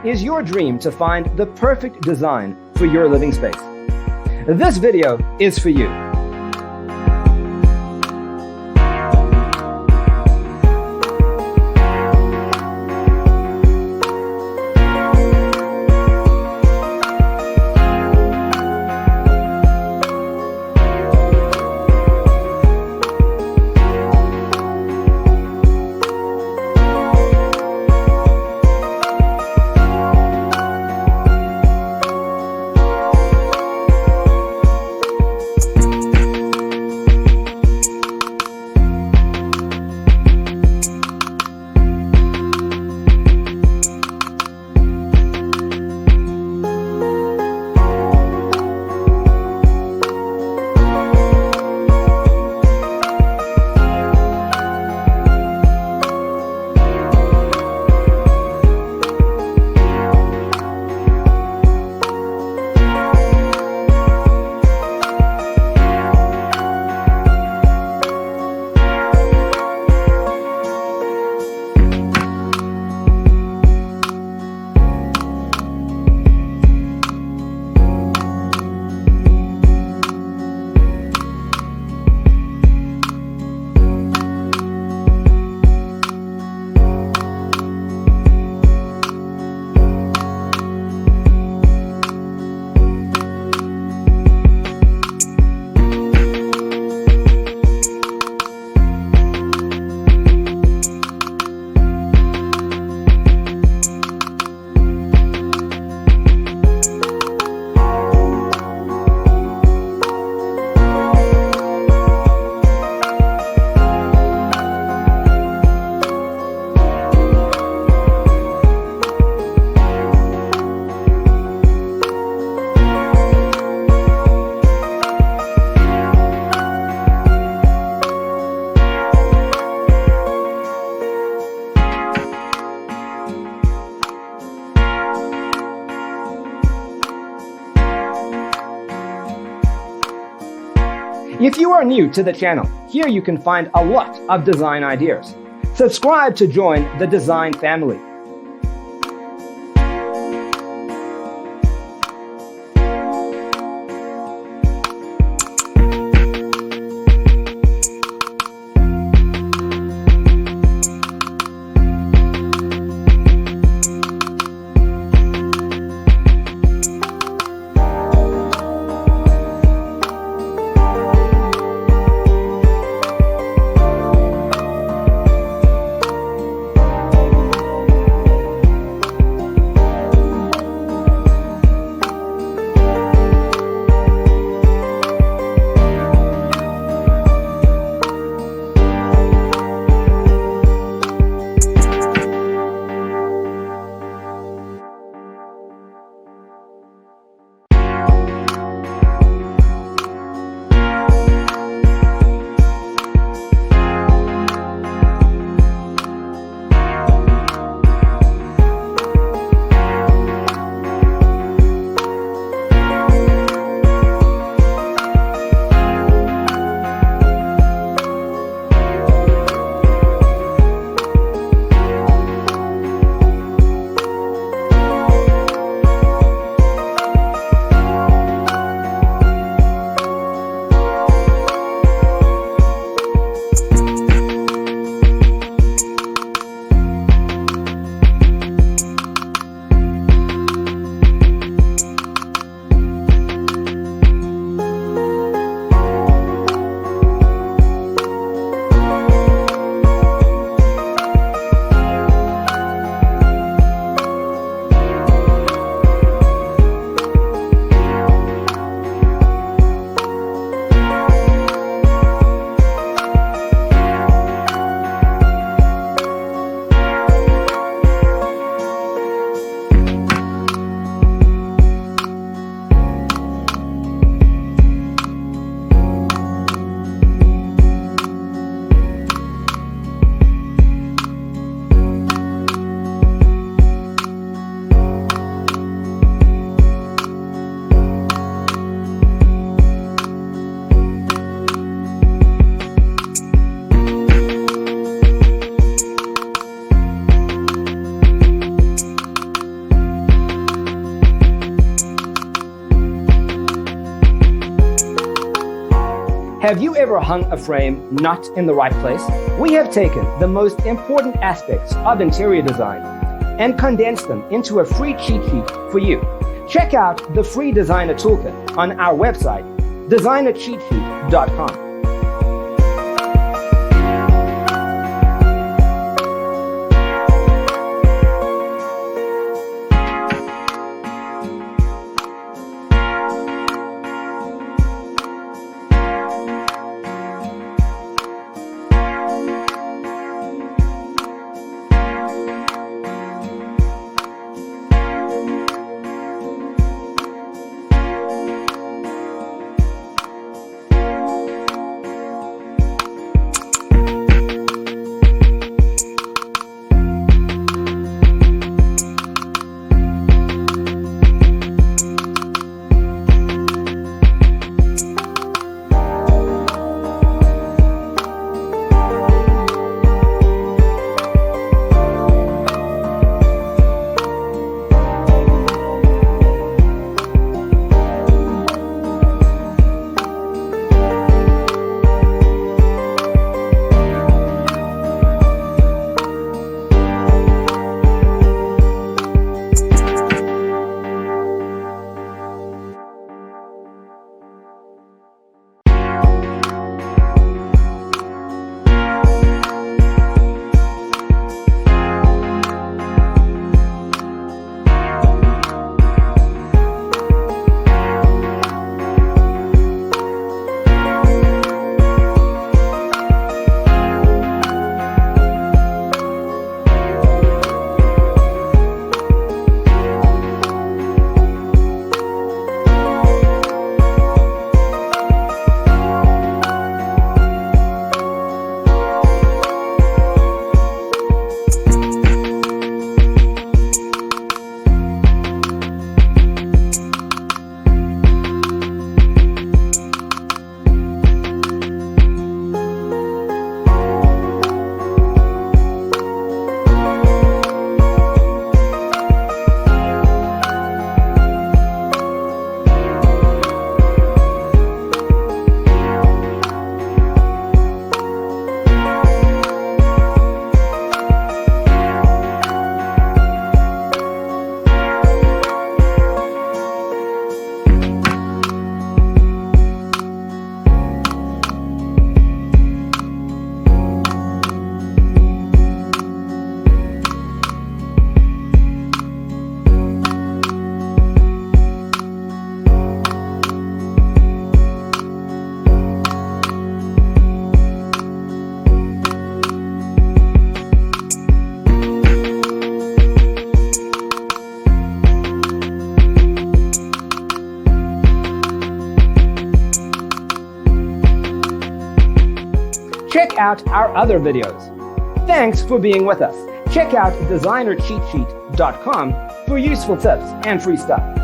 is your dream to find the perfect design for your living space. This video is for you. If you are new to the channel, here you can find a lot of design ideas. Subscribe to join the design family. Have you ever hung a frame not in the right place? We have taken the most important aspects of interior design and condensed them into a free cheat sheet for you. Check out the free designer toolkit on our website, designercheatsheet.com. Check out our other videos. Thanks for being with us. Check out designercheatsheet.com for useful tips and free stuff.